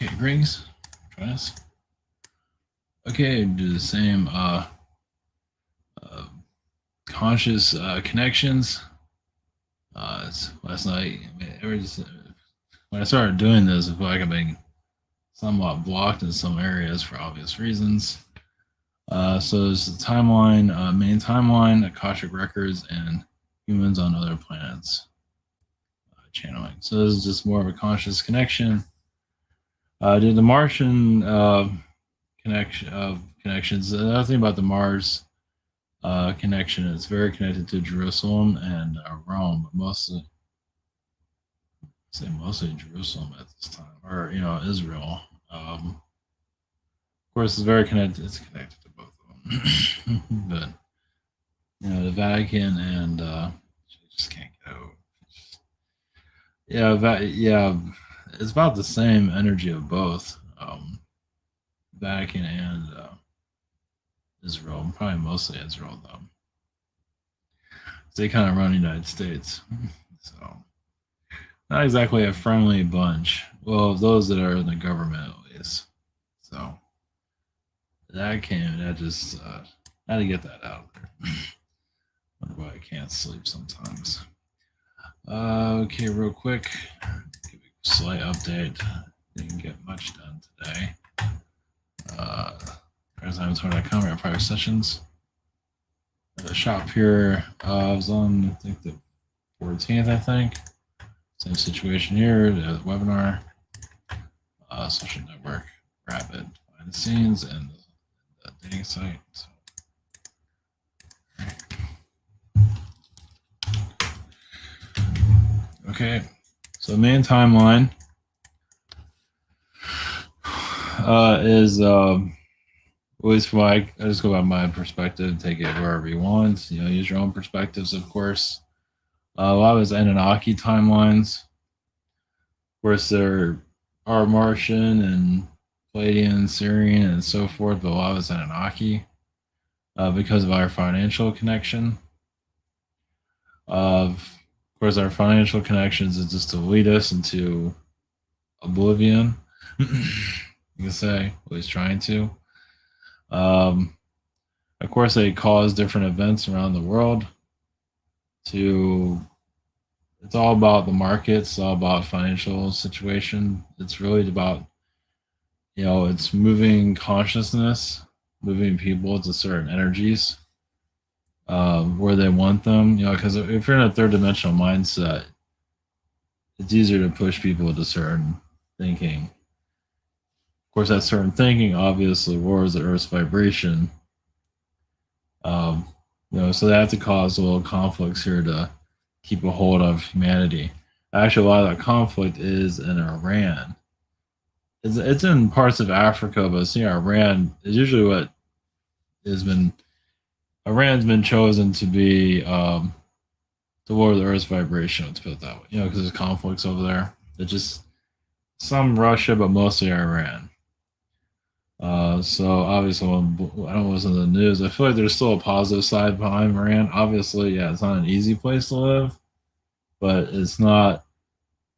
Okay, Griggs. Try this. Okay, do the same uh, conscious connections. Last night, when I started doing this, I feel like I've been somewhat blocked in some areas for obvious reasons. So there's the timeline, main timeline, Akashic records, and humans on other planets channeling. So this is just more of a conscious connection. Did the Martian connections? Another thing about the Mars connection, it's very connected to Jerusalem and Rome, but mostly Jerusalem at this time, or Israel. Of course, it's very connected. It's connected to both of them, but the Vatican and just can't get over. Yeah, it's about the same energy of both Vatican and Israel. Probably mostly Israel though. They kind of run the United States, so not exactly a friendly bunch. Well, those that are in the government at least. So that just had to get that out there. Wonder why I can't sleep sometimes. Okay, real quick, give you a slight update. Didn't get much done today. As I'm talking about coming prior sessions. The shop here was on, I think, the 14th, I think. Same situation here, the webinar, social network, rapid behind the scenes, and the dating site. So, okay, so the main timeline is at least from I just go by my perspective, take it wherever you want. Use your own perspectives, of course. A lot of it's Anunnaki timelines. Of course, there are Martian and Palladian, Syrian, and so forth, but a lot of it's Anunnaki because of our financial connection. Of course, our financial connections is just to lead us into oblivion. You can say, at least trying to. Of course, they cause different events around the world. It's all about the markets, it's all about financial situation. It's really about, it's moving consciousness, moving people to certain energies where they want them. Because if you're in a third dimensional mindset, it's easier to push people to certain thinking. Of course, that certain thinking obviously lowers the Earth's vibration. So they have to cause a little conflicts here to keep a hold of humanity. Actually, a lot of that conflict is in Iran. It's in parts of Africa, but Iran is usually what has been. Iran's been chosen to be to lower the Earth's vibration. Let's put it that way. Because there's conflicts over there. It's just some Russia, but mostly Iran. So obviously, when I don't listen to the news, I feel like there's still a positive side behind Iran. Obviously, yeah, it's not an easy place to live, but it's not,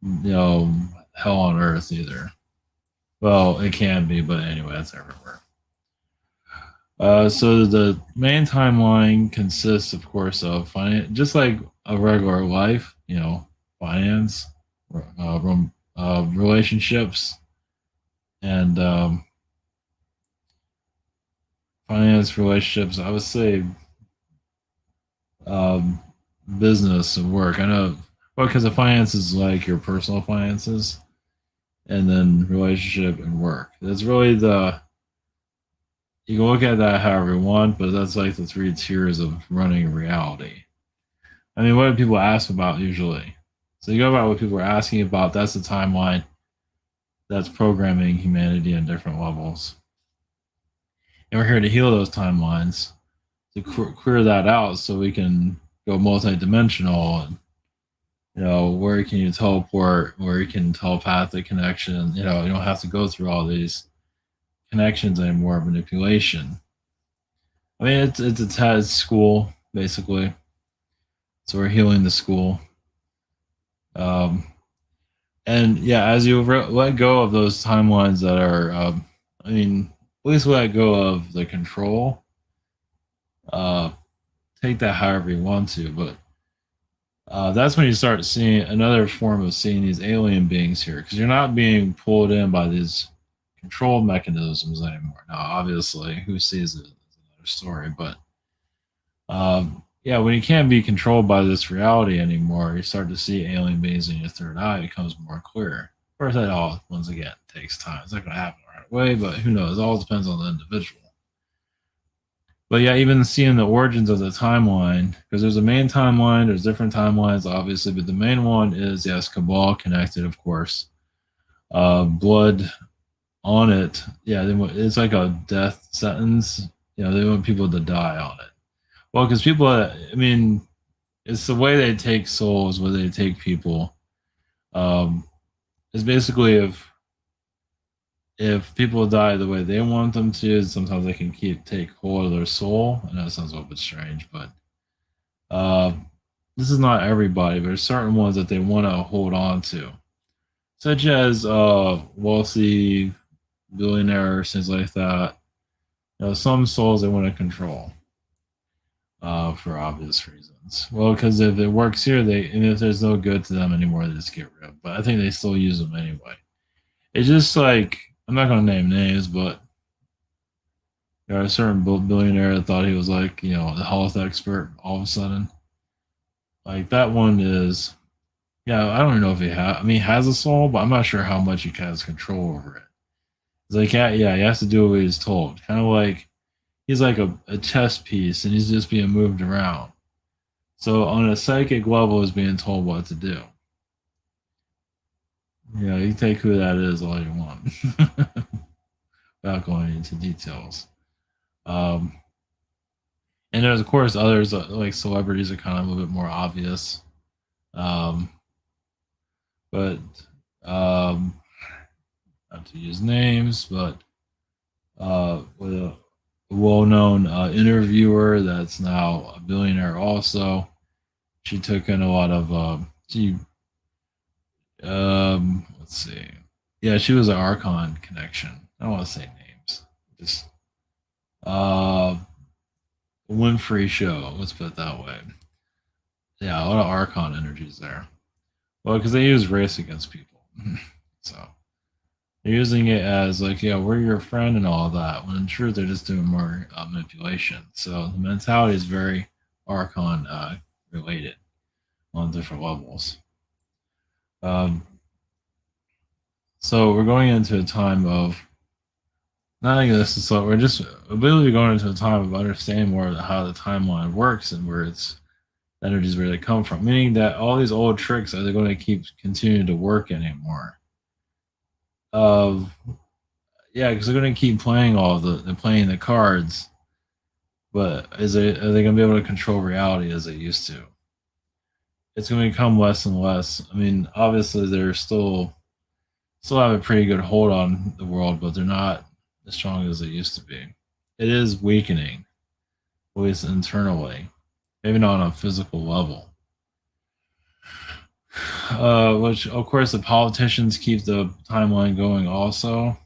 hell on earth either. Well, it can be, but anyway, that's everywhere. So the main timeline consists, of course, of finance, just like a regular life, finance, relationships, and finance, relationships. I would say business and work. I know, well, because the finance is like your personal finances, and then relationship and work. That's really you can look at that however you want, but that's like the three tiers of running reality. I mean, what do people ask about usually? So you go about what people are asking about. That's the timeline. That's programming humanity on different levels. And we're here to heal those timelines, to clear that out so we can go multidimensional and where can you teleport, where you can telepathic connection. You don't have to go through all these connections anymore, manipulation. I mean, it's a TED school basically, so we're healing the school. And yeah, as you let go of those timelines that are, I mean, at least let go of the control. Uh, take that however you want to, but that's when you start seeing another form of seeing these alien beings here, because you're not being pulled in by these control mechanisms anymore. Now, obviously, who sees it is another story, but yeah, when you can't be controlled by this reality anymore, you start to see alien beings in your third eye. It becomes more clear. Of course, that all, once again, takes time. It's not going to happen right away, but who knows? It all depends on the individual. But yeah, even seeing the origins of the timeline, because there's a main timeline, there's different timelines, obviously, but the main one is, yes, Cabal connected, of course. Blood on it, yeah, it's like a death sentence. You know, they want people to die on it. Well, because people, I mean, it's the way they take souls, where they take people. Um, it's basically if people die the way they want them to, sometimes they can take hold of their soul. I know it sounds a little bit strange, but uh, this is not everybody, but there's certain ones that they want to hold on to, such as wealthy billionaires, things like that. You know, some souls they want to control for obvious reasons. Well, because if it works here, and if there's no good to them anymore, they just get rid of. But I think they still use them anyway. It's just like I'm not gonna name names, but there are a certain billionaire that thought he was like the health expert. All of a sudden, like that one is yeah. I don't know if he has. I mean, he has a soul, but I'm not sure how much he has control over it. It's like yeah, he has to do what he's told. Kind of like he's like a chess piece, and he's just being moved around. So on a psychic level, is being told what to do. Yeah, you take who that is all you want, without going into details. Um, and there's of course others like celebrities are kind of a little bit more obvious, um, but um, not to use names, but with a well-known interviewer that's now a billionaire. Also, she took in a lot of she let's see. Yeah, she was an Archon connection. I don't want to say names. Just uh Winfrey show, let's put it that way. Yeah, a lot of Archon energies there. Well, because they use race against people. So they're using it as like, yeah, we're your friend and all that, when in truth they're just doing more manipulation. So the mentality is very Archon related on different levels. Um, so we're going into a time of not even this is so we're just ability going into a time of understanding more of how the timeline works and where its energies where they come from. Meaning that all these old tricks are they going to keep continuing to work anymore. Of yeah, because they're going to keep playing they're playing the cards, but are they going to be able to control reality as they used to? It's going to become less and less. I mean, obviously they're still have a pretty good hold on the world, but they're not as strong as they used to be. It is weakening, at least internally, maybe not on a physical level. Which, of course, the politicians keep the timeline going also.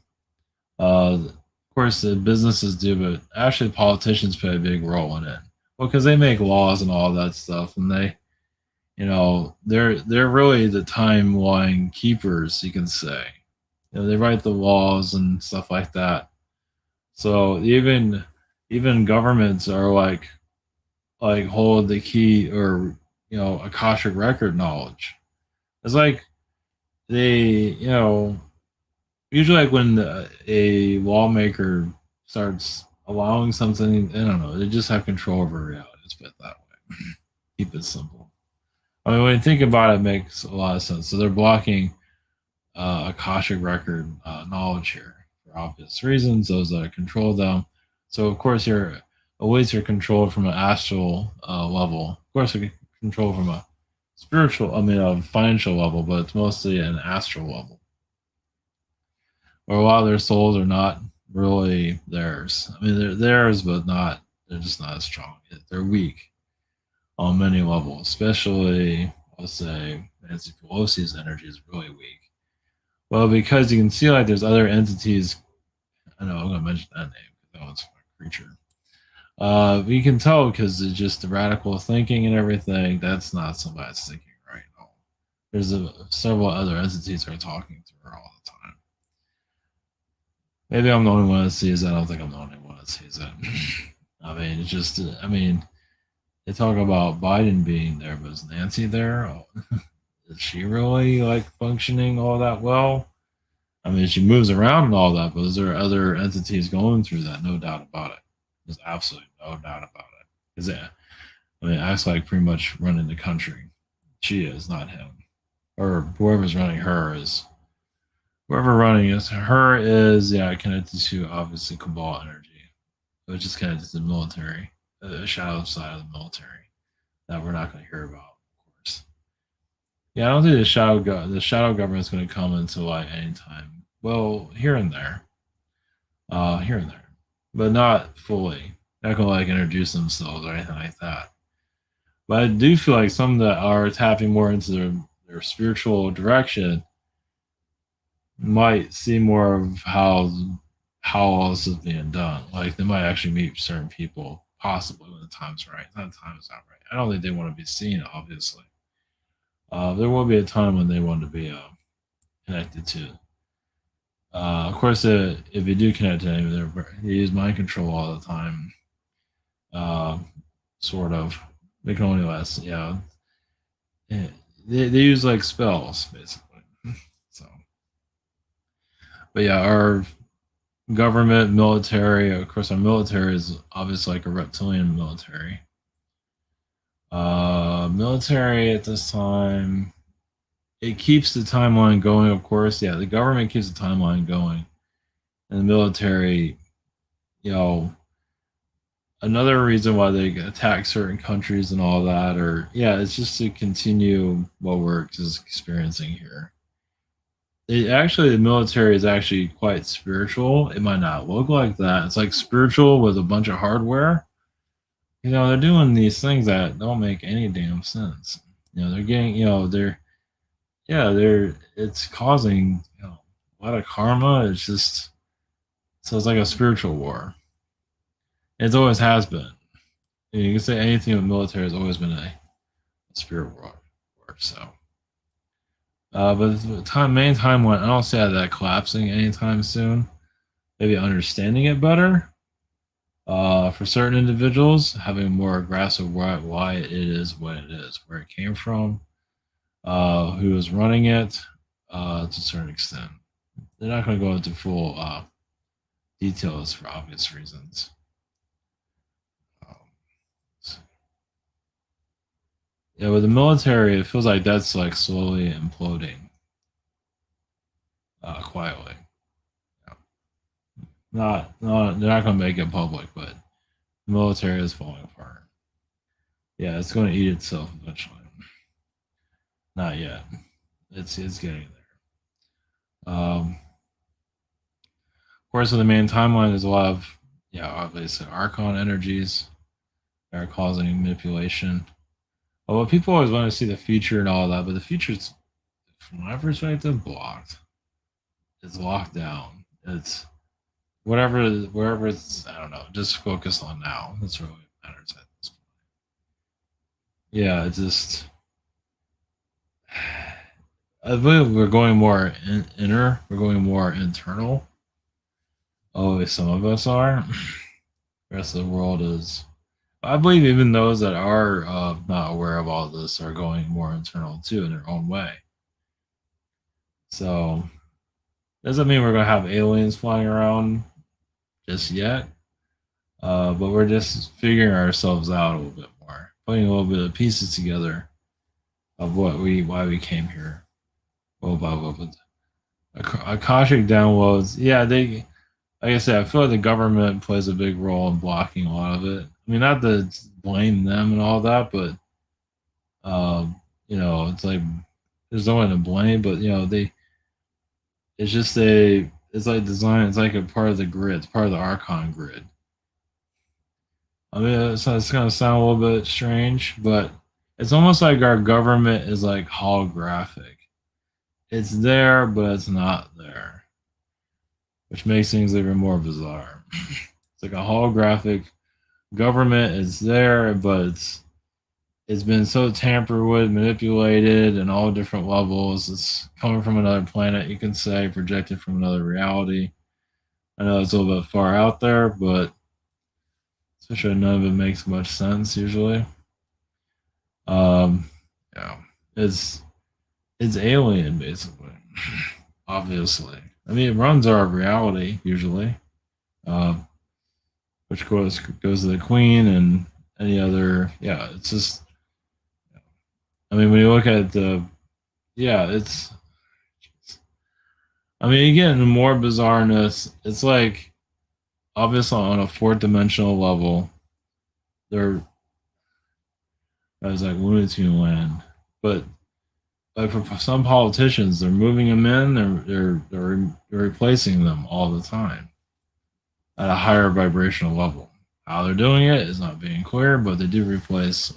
Of course, the businesses do, but actually, politicians play a big role in it. Well, because they make laws and all that stuff, and they're really the timeline keepers, you can say. They write the laws and stuff like that. So even governments are like hold the key or Akashic record knowledge. It's like they usually like when a lawmaker starts allowing something, I don't know, they just have control over reality. Let's put it that way. Keep it simple. I mean, when you think about it, it makes a lot of sense. So they're blocking Akashic record knowledge here for obvious reasons. Those that control them. So of course, your awaits are controlled from an astral level. Of course, we can control from a spiritual, I mean, a financial level, but it's mostly an astral level. Or a lot of their souls are not really theirs. I mean, they're theirs, but not. They're just not as strong. They're weak on many levels. Especially, let's say, Nancy Pelosi's energy is really weak. Well, because you can see like there's other entities. I know I'm gonna mention that name because that one's a creature. You can tell because it's just the radical thinking and everything. That's not somebody that's thinking right now. There's several other entities that are talking to her all the time. Maybe I'm the only one that sees that. I don't think I'm the only one that sees that. I mean, it's just, I mean, they talk about Biden being there, but is Nancy there? Oh, is she really like functioning all that well? I mean, she moves around and all that, but is there other entities going through that? No doubt about it. There's absolutely no doubt about it. Because I mean, it acts like pretty much running the country. She is, not him. Or whoever's running her is. Whoever running is her is, yeah, connected to obviously Cabal energy, which is connected to the military, the shadow side of the military that we're not going to hear about, of course. Yeah, I don't think the shadow government is going to come into light anytime. Well, here and there, but not fully. Not going to like introduce themselves or anything like that. But I do feel like some that are tapping more into their spiritual direction might see more of how all this is being done. Like they might actually meet certain people, possibly when the time's right. Not the time is not right. I don't think they want to be seen, obviously. There will be a time when they want to be connected to. Of course, if you do connect to him, they use mind control all the time. Uh, sort of. They can only last, yeah. Yeah, they use like spells, basically. So, but yeah, our government, military, of course, our military is obviously like a reptilian military. Military at this time, it keeps the timeline going, of course. Yeah, the government keeps the timeline going. And the military, you know, another reason why they attack certain countries and all that, or yeah, it's just to continue what we're experiencing here. The military is actually quite spiritual. It might not look like that. It's like spiritual with a bunch of hardware. You know, they're doing these things that don't make any damn sense. You know, they're getting, you know, it's causing, you know, a lot of karma. It's just, so it's like a spiritual war. It always has been. You can say anything with military has always been a spirit war. So, but the main timeline, I don't see that collapsing anytime soon. Maybe understanding it better. For certain individuals, having more grasp of why it is what it is, where it came from, who is running it, to a certain extent. They're not going to go into full details for obvious reasons. Um, yeah, with the military, it feels like that's like slowly imploding quietly. Yeah. They're not going to make it public, but the military is falling apart. Yeah, it's going to eat itself eventually. Not yet. It's getting there. Of course, in the main timeline, there's a lot of, yeah, obviously Archon energies that are causing manipulation. Although people always want to see the future and all that, but the future's, from my perspective, blocked. It's locked down. It's wherever it's, I don't know, just focus on now. That's really what matters at this point. Yeah, it's just, I believe we're going more inner, we're going more internal. Oh, some of us are. The rest of the world is. I believe even those that are not aware of all this are going more internal too in their own way. So doesn't mean we're gonna have aliens flying around just yet, but we're just figuring ourselves out a little bit more, putting a little bit of pieces together of why we came here. Well, Akashic downloads, yeah, they, like I said, I feel like the government plays a big role in blocking a lot of it. I mean, not to blame them and all that, but you know, it's like there's no one to blame, but you know, it's just it's like design, it's like a part of the grid, it's part of the Archon grid. I mean, it's gonna sound a little bit strange, but it's almost like our government is like holographic. it's there, but it's not there, which makes things even more bizarre. It's like a holographic government is there, but it's been so tampered with, manipulated, and all different levels. It's coming from another planet, you can say, projected from another reality. I know it's a little bit far out there, but especially none of it makes much sense usually. Um, yeah, it's it's alien basically, obviously. I mean, it runs our reality usually, um, which goes to the queen and any other. Yeah, it's just. I mean, when you look at the, yeah, it's. I mean, again, more bizarreness. It's like obviously on a fourth dimensional level, they're as like Looney Tune land, but like for some politicians, they're moving them in, they're replacing them all the time at a higher vibrational level. How they're doing it is not being clear, but they do replace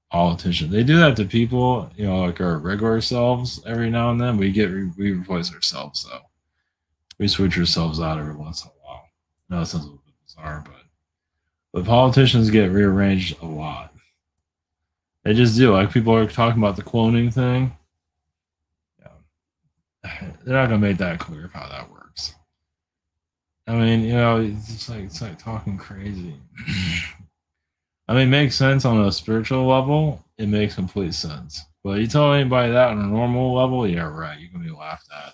politicians. They do that to people, like our regular selves. Every now and then, we replace ourselves. So we switch ourselves out every once in a while. I know it sounds a little bit bizarre, but politicians get rearranged a lot. They just do. Like people are talking about the cloning thing. Yeah. They're not gonna make that clear of how that works. I mean, it's like talking crazy. I mean, it makes sense on a spiritual level. It makes complete sense. But you tell anybody that on a normal level, yeah, right, you're gonna be laughed out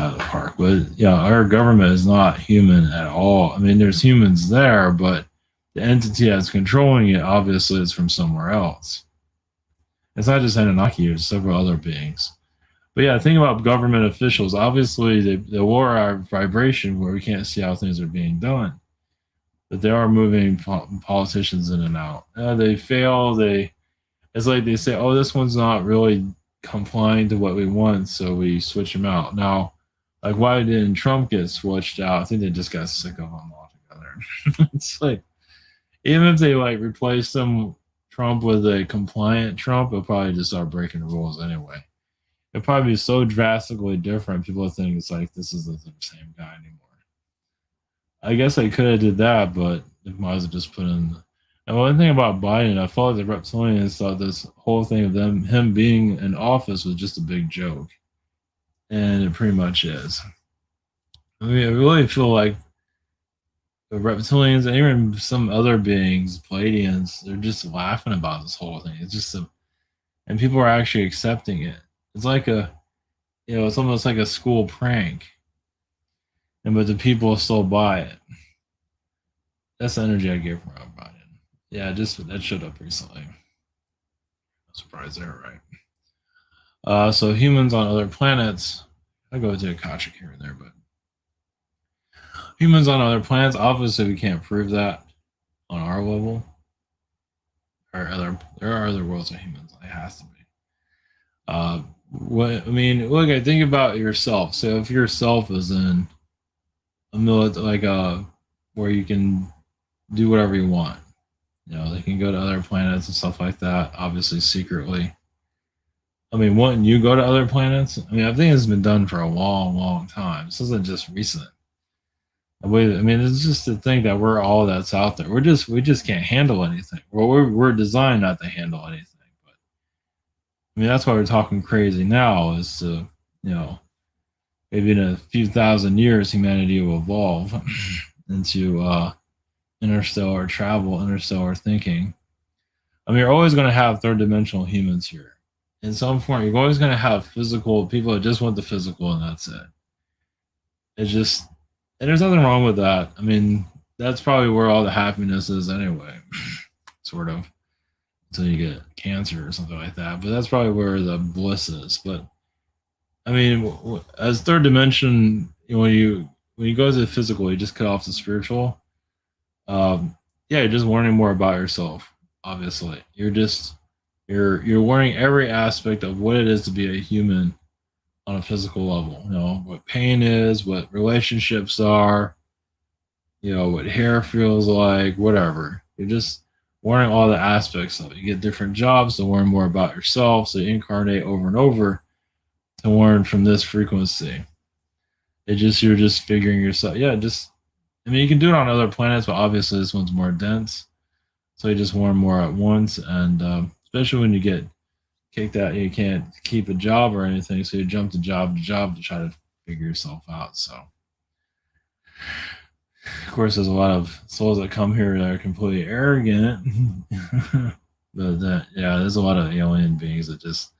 of the park. But yeah, our government is not human at all. I mean, there's humans there, but the entity that's controlling it obviously is from somewhere else. It's not just Anunnaki, there's several other beings. But yeah, think about government officials. Obviously, they lower our vibration where we can't see how things are being done. But they are moving politicians in and out. They fail. It's like they say, "Oh, this one's not really complying to what we want," so we switch him out. Now, like, why didn't Trump get switched out? I think they just got sick of him altogether. It's like even if they like replace Trump with a compliant Trump, they'll probably just start breaking the rules anyway. It'll probably be so drastically different. People think it's like this isn't the same guy anymore. I guess I could have did that, but they might as well just put in. And one thing about Biden, I thought the reptilians thought this whole thing of him being in office was just a big joke, and it pretty much is. I mean, I really feel like the reptilians and even some other beings, Palladians, they're just laughing about this whole thing. It's just and people are actually accepting it. It's like it's almost like a school prank, and but the people still buy it. That's the energy I get from Biden. Yeah, just that showed up recently. I'm surprised they're right. So humans on other planets, I go to Akashic here and there, but humans on other planets, obviously we can't prove that on our level. There are other worlds of humans. It has to be. What I mean, look, I think about yourself. So if yourself is in a where you can do whatever you want, they can go to other planets and stuff like that. Obviously, secretly. I mean, wouldn't you go to other planets? I mean, I think it's been done for a long, long time. This isn't just recent. I mean, it's just to think that we're all that's out there. We just can't handle anything. Well, we're designed not to handle anything. But I mean, that's why we're talking crazy now. Is to maybe in a few thousand years, humanity will evolve into interstellar travel, interstellar thinking. I mean, you're always going to have third dimensional humans here. In some form, you're always going to have physical people that just want the physical and that's it. It's just, and there's nothing wrong with that. I mean, that's probably where all the happiness is anyway, sort of, until you get cancer or something like that. But that's probably where the bliss is. But I mean, as third dimension, when you go to the physical, you just cut off the spiritual. Yeah, you're just learning more about yourself. Obviously, you're learning every aspect of what it is to be a human on a physical level. What pain is, what relationships are, what hair feels like, whatever. You're just learning all the aspects of it. You get different jobs to learn more about yourself. So you incarnate over and over to warn from this frequency. You're just figuring yourself. Yeah, just I mean you can do it on other planets, but obviously this one's more dense. So you just warn more at once, and especially when you get kicked out, you can't keep a job or anything, so you jump to job to try to figure yourself out. So of course, there's a lot of souls that come here that are completely arrogant, but yeah, there's a lot of alien beings that just.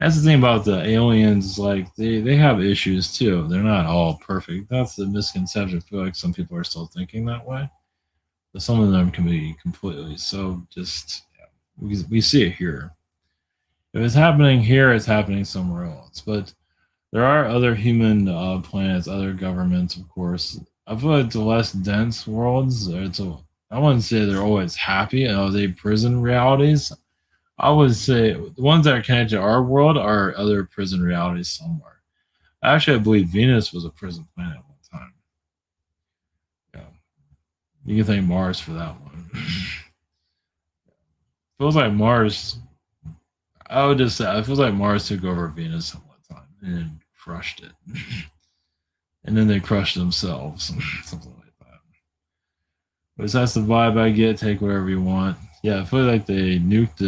That's the thing about the aliens. Like they have issues too. They're not all perfect. That's the misconception. I feel like some people are still thinking that way. But some of them can be completely so just. Yeah, we see it here. If it's happening here, it's happening somewhere else. But there are other human planets, other governments, of course. I feel like the less dense worlds, I wouldn't say they're always happy. They prison realities. I would say the ones that are connected to our world are other prison realities somewhere. Actually, I believe Venus was a prison planet at one time. Yeah, you can thank Mars for that one. Feels like Mars. I would just say it feels like Mars took over Venus at one time and crushed it. And then they crushed themselves, something like that. But that's the vibe I get. Take whatever you want. Yeah, I feel like they nuked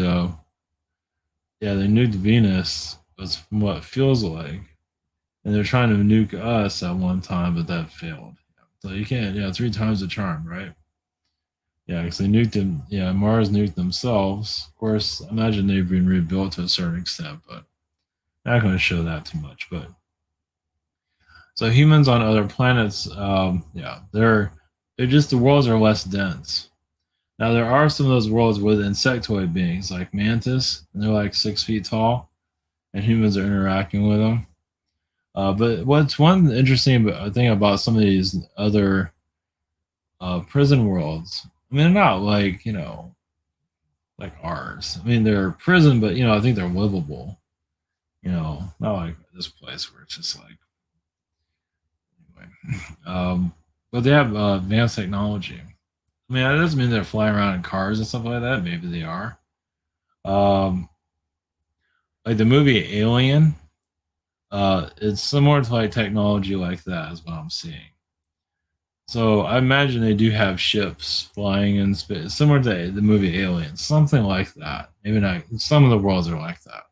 they nuked Venus. Was from what it feels like, and they're trying to nuke us at one time, but that failed. So you can't. Yeah, three times the charm, right? Yeah, because they nuked them. Yeah, Mars nuked themselves. Of course, imagine they've been rebuilt to a certain extent, but I'm not going to show that too much. But so humans on other planets, yeah, they're just the worlds are less dense. Now there are some of those worlds with insectoid beings like mantis, and they're like 6 feet tall, and humans are interacting with them. But what's one interesting thing about some of these other prison worlds? I mean, they're not like like ours. I mean, they're prison, but I think they're livable. Not like this place where it's just like anyway. But they have advanced technology. I mean, that doesn't mean they're flying around in cars and stuff like that. Maybe they are. Um, like the movie Alien, it's similar to like technology like that, is what I'm seeing. So I imagine they do have ships flying in space, similar to the movie Alien, something like that. Maybe not. Some of the worlds are like that.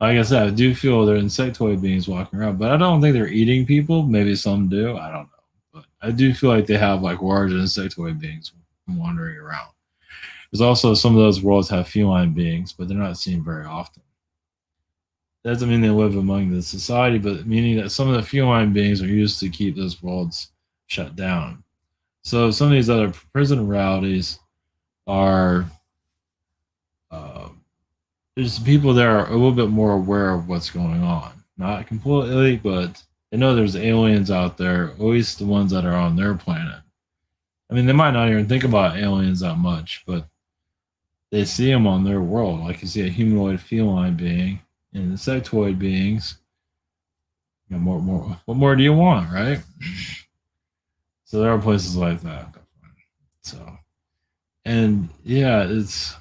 Like I said, I do feel they're insectoid beings walking around, but I don't think they're eating people. Maybe some do. I don't know, but I do feel like they have like large insectoid beings wandering around. There's also some of those worlds have feline beings, but they're not seen very often. That doesn't mean they live among the society, but meaning that some of the feline beings are used to keep those worlds shut down. So some of these other prison realities are uh, there's people that are a little bit more aware of what's going on. Not completely, but they know there's aliens out there, at least the ones that are on their planet. I mean, they might not even think about aliens that much, but they see them on their world. Like you see a humanoid feline being and insectoid beings. What more do you want, right? So there are places like that. So, and yeah, it's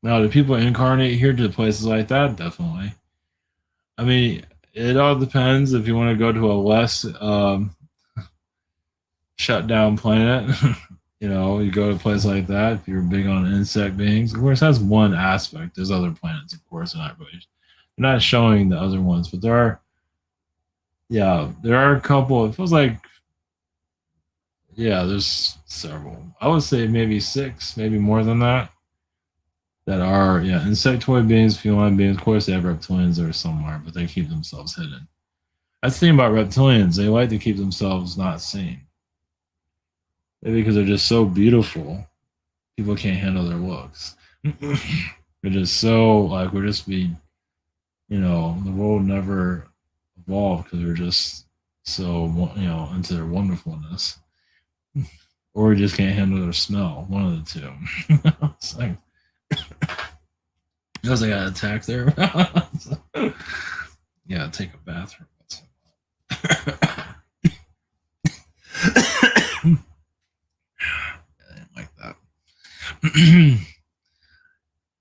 now do people incarnate here to places like that? Definitely. I mean, it all depends if you want to go to a less shut down planet. You go to a place like that if you're big on insect beings. Of course, that's one aspect. There's other planets, of course, they're not showing the other ones, but there are a couple. It feels like there's several. I would say maybe six, maybe more than that. That are insectoid beings, feline beings. Of course, they have reptilians there somewhere, but they keep themselves hidden. That's the thing about reptilians; they like to keep themselves not seen. Maybe because they're just so beautiful, people can't handle their looks. They're just so like we're just the world never evolved because we're just so into their wonderfulness, or we just can't handle their smell. One of the two. It's like because I got attacked there. Yeah, take a bathroom. I didn't like that.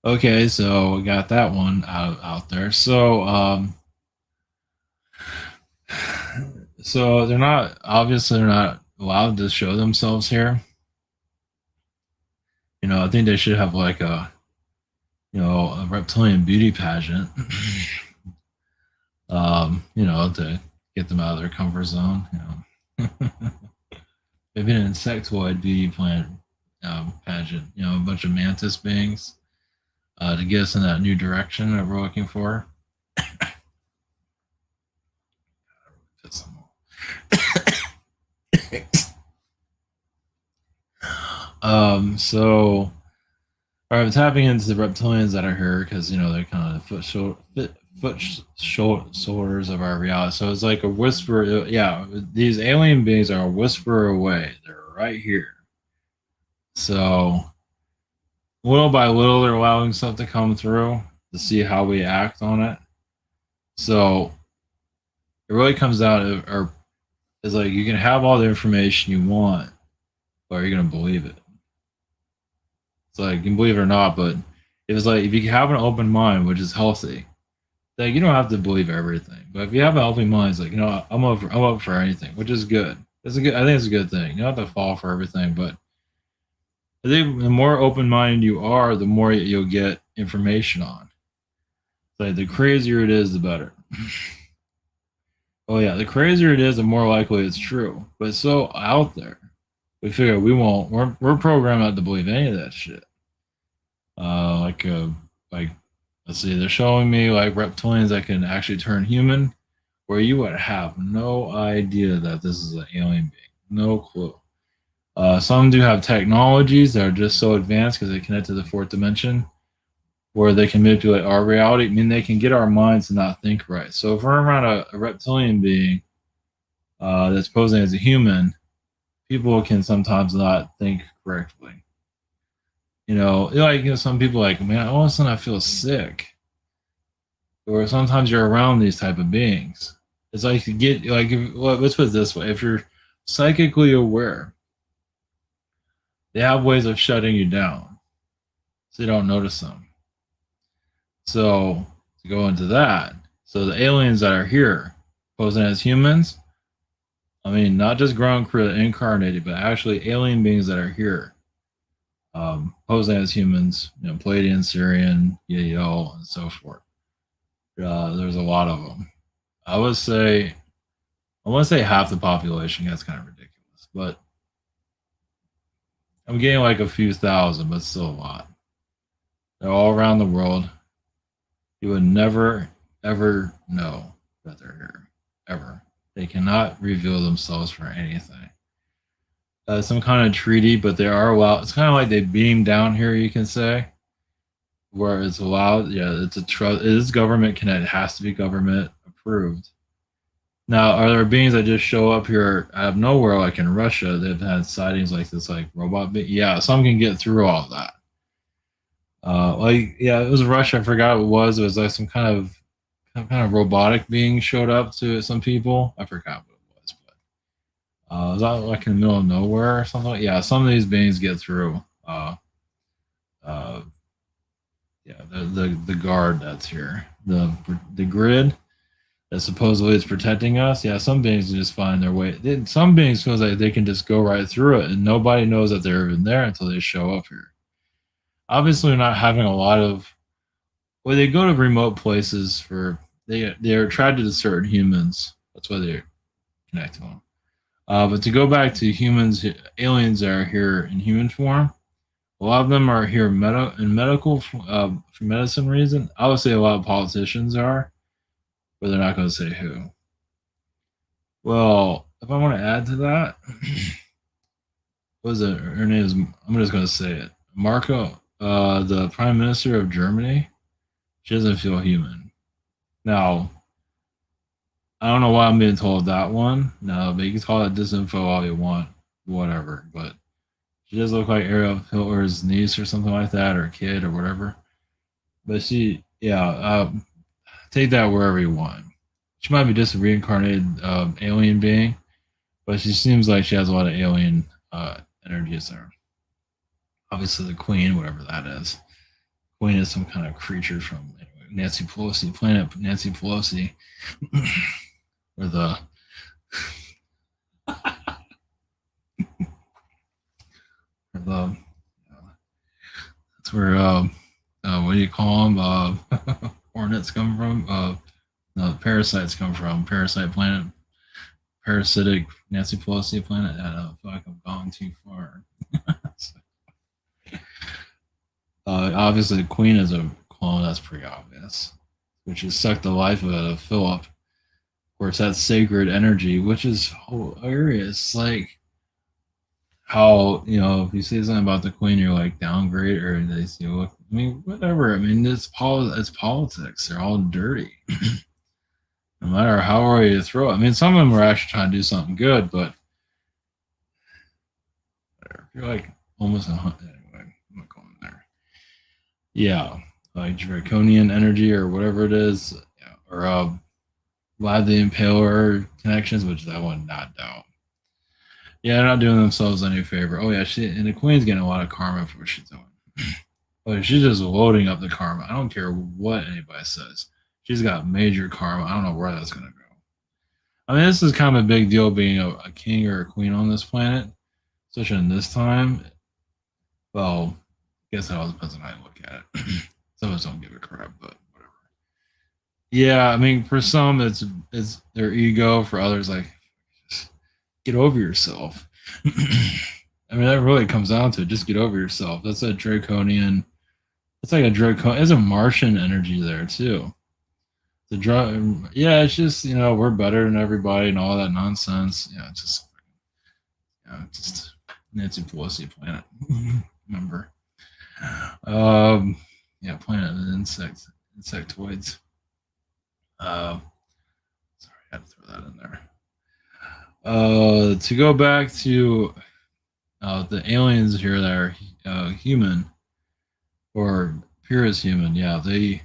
Okay, so we got that one out there. So So they're not obviously they're not allowed to show themselves here. I think they should have like a reptilian beauty pageant. To get them out of their comfort zone. Maybe an insectoid beauty plant pageant. A bunch of mantis beings to get us in that new direction that we're looking for. So all right, tapping into the reptilians that are here because they're kind of foot shoulders of our reality. So it's like a whisper. Yeah, these alien beings are a whisper away. They're right here. So little by little, they're allowing stuff to come through to see how we act on it. So it really comes down to, or it's like you can have all the information you want, but are you going to believe it? It's like you can believe it or not, but if you have an open mind, which is healthy, like you don't have to believe everything. But if you have an open mind, it's like I'm up for anything, which is good. I think it's a good thing. You don't have to fall for everything, but I think the more open minded you are, the more you'll get information on. Like the crazier it is, the better. Oh yeah, the crazier it is, the more likely it's true. But it's so out there, we figure we won't. We're programmed not to believe any of that shit. Like let's see, they're showing me like reptilians that can actually turn human, where you would have no idea that this is an alien being, no clue. Some do have technologies that are just so advanced because they connect to the fourth dimension, where they can manipulate our reality. I mean, they can get our minds to not think right. So if we're around a reptilian being that's posing as a human, people can sometimes not think correctly. Some people like, man, all of a sudden I feel sick. Or sometimes you're around these type of beings. It's like you get let's put it this way: if you're psychically aware, they have ways of shutting you down, so you don't notice them. So to go into that, so the aliens that are here posing as humans, I mean, not just ground crew incarnated, but actually alien beings that are here posing as humans, Palladian, Syrian, Yael, and so forth. There's a lot of them. I want to say half the population. That's kind of ridiculous, but I'm getting like a few thousand, but still a lot. They're all around the world. You would never, ever know that they're here. Ever. They cannot reveal themselves for anything. Some kind of treaty, but they are allowed. It's kind of like they beam down here, you can say, where it's allowed. Yeah, it's a trust. It is government connected. It has to be government approved. Now, are there beings that just show up here out of nowhere, like in Russia? They've had sightings like this, like robot. Yeah, some can get through all of that. It was Russia. I forgot what it was. It was like some kind of robotic being showed up to some people. I forgot what it was, but was that like in the middle of nowhere or something? Yeah, some of these beings get through. Uh, yeah, the guard that's here, the grid that supposedly is protecting us. Yeah, some beings just find their way. Some beings feel like they can just go right through it, and nobody knows that they're even there until they show up here. Obviously, we're not having a lot of. Well, they go to remote places for they're attracted to certain humans. That's why they connect to them. But to go back to humans, aliens that are here in human form, a lot of them are here in medical for medicine reason. I would say a lot of politicians are, but they're not going to say who. Well, if I want to add to that, what is it? Her name is. I'm just going to say it. Marco, the Prime Minister of Germany. She doesn't feel human. Now, I don't know why I'm being told that one. No, but you can call it disinfo all you want, whatever. But she does look like Ariel Hitler's niece or something like that, or kid or whatever. But take that wherever you want. She might be just a reincarnated alien being, but she seems like she has a lot of alien energies there. Obviously, the Queen, whatever that is. Queen is some kind of creature from Nancy Pelosi, planet Nancy Pelosi, or the The, that's where what do you call them? Hornets come from. No, parasites come from. Parasite planet. Parasitic Nancy Pelosi planet. I feel like I'm gone too far. Obviously, the Queen is a clone. That's pretty obvious. Which has sucked the life out of Philip. Of course, that's sacred energy, which is hilarious. Like how if you say something about the Queen, you're like downgrade, or they say, "Look, I mean, whatever. I mean, it's politics. They're all dirty." No matter how hard you throw it. I mean, some of them are actually trying to do something good, but you're like almost anyway. I'm not going there. Yeah, like draconian energy or whatever it is, yeah, or Vlad the Impaler connections, which I would not doubt. Yeah, they're not doing themselves any favor. Oh yeah, and the Queen's getting a lot of karma for what she's doing. Like she's just loading up the karma. I don't care what anybody says. She's got major karma. I don't know where that's gonna go. I mean, this is kind of a big deal being a king or a queen on this planet, especially in this time. Well, I guess it all depends on how you look at it. Some of us don't give a crap, but whatever. Yeah, I mean, for some, it's their ego. For others, like, just get over yourself. I mean, that really comes down to it. Just get over yourself. That's a draconian. It's like a draconian. There's a Martian energy there too. The drug, yeah, it's just we're better than everybody and all that nonsense. Yeah, just Nancy Pelosi planet. Remember, yeah, planet of insectoids. Sorry, I had to throw that in there. To go back to the aliens here that are human or pure as human, yeah, they.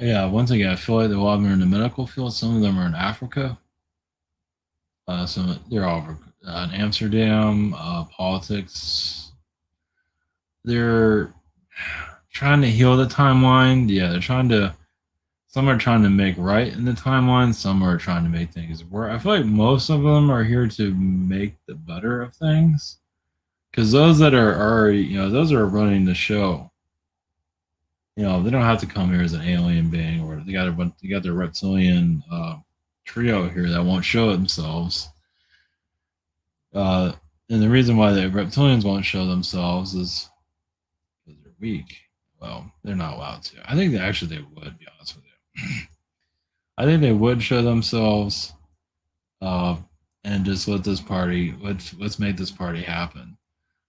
Yeah, once again, I feel like a lot of them are in the medical field. Some of them are in Africa. Some they're all in Amsterdam. Politics. They're trying to heal the timeline. Yeah, they're trying to. Some are trying to make right in the timeline. Some are trying to make things work. I feel like most of them are here to make the better of things. Because those that are already, those are running the show. They don't have to come here as an alien being, or they got their reptilian trio here that won't show themselves. And the reason why the reptilians won't show themselves is because they're weak. Well, they're not allowed to. I think they would, be honest with you. I think they would show themselves and just let's make this party happen.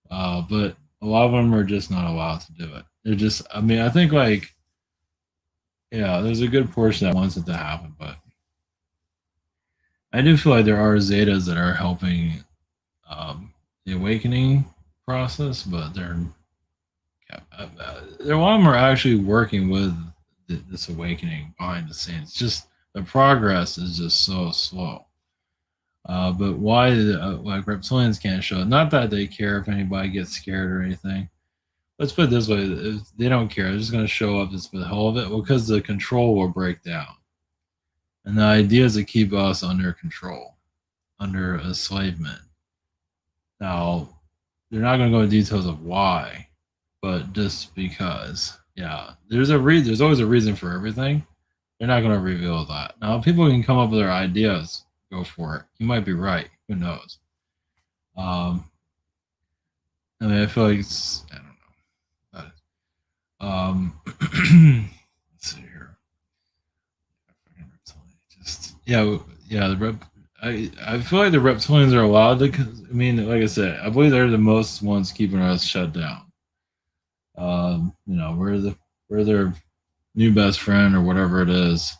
But a lot of them are just not allowed to do it. They're just, I mean, I think yeah, there's a good portion that wants it to happen, but I do feel like there are Zetas that are helping the awakening process, but a lot of them are actually working with this awakening behind the scenes. Just the progress is just so slow. But why, like reptilians can't show it? Not that they care if anybody gets scared or anything. Let's put it this way: they don't care. They're just going to show up just for the hell of it, because the control will break down. And the idea is to keep us under control, under enslavement. Now, they're not going to go into details of why, but just because, yeah, there's always a reason for everything. They're not going to reveal that. Now, people can come up with their ideas. Go for it. You might be right. Who knows? I mean, I feel like I don't know. Let's see here. Just yeah. I feel like the reptilians are allowed to. I mean, like I said, I believe they're the most ones keeping us shut down. We're their new best friend or whatever it is.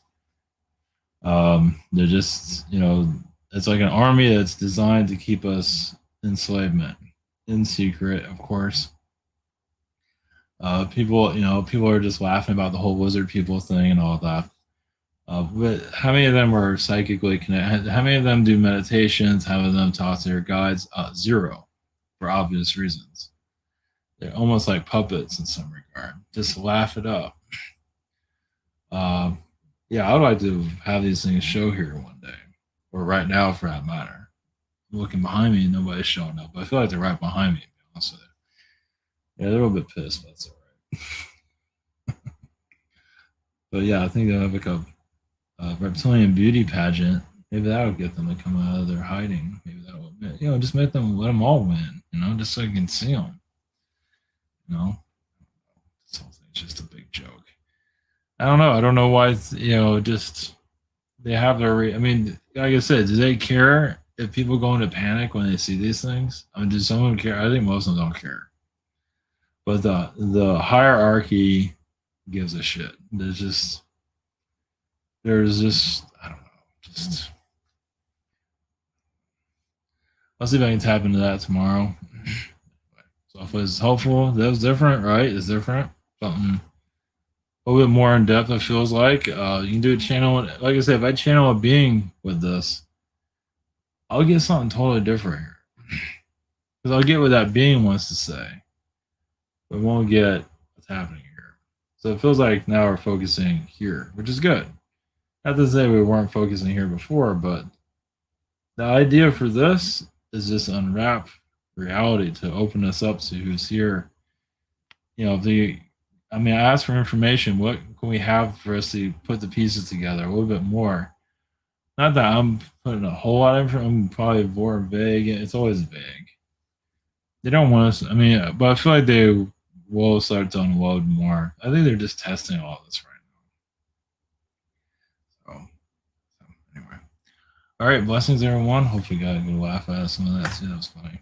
They're just it's like an army that's designed to keep us enslavement in secret, of course. People are just laughing about the whole wizard people thing and all that. But how many of them are psychically connected? How many of them do meditations? How many of them talk to their guides? Zero, for obvious reasons. They're almost like puppets in some regard. Just laugh it up. Yeah, I'd like to have these things show here one day, or right now for that matter. I'm looking behind me, nobody's showing up. But I feel like they're right behind me. To be honest with you. Yeah, they're a little bit pissed, but that's all right. But yeah, I think they'll have like a reptilian beauty pageant. Maybe that'll get them to come out of their hiding. Maybe that'll, just make them let them all win. Just so you can see them. You know, this whole thing's just a big joke. I don't know. I don't know why. Just they have their. I mean, like I said, do they care if people go into panic when they see these things? I mean, does someone care? I think most of them don't care. But the hierarchy gives a shit. There's just I don't know. Just I'll see if I can tap into that tomorrow. So if it's helpful, that was different, right? It's different. Something a little bit more in depth. It feels like you can do a channel. Like I said, if I channel a being with this, I'll get something totally different here. Because I'll get what that being wants to say, but won't get what's happening here. So it feels like now we're focusing here, which is good. Not to say we weren't focusing here before, but the idea for this is just unwrap reality to open us up to who's here. I ask for information. What can we have for us to put the pieces together a little bit more? Not that I'm putting a whole lot of information. I'm probably more vague. It's always vague. They don't want us. But I feel like they will start to unload more. I think they're just testing all this right now. So anyway, all right. Blessings, everyone. Hope you got a good laugh out of some of that too. That was funny.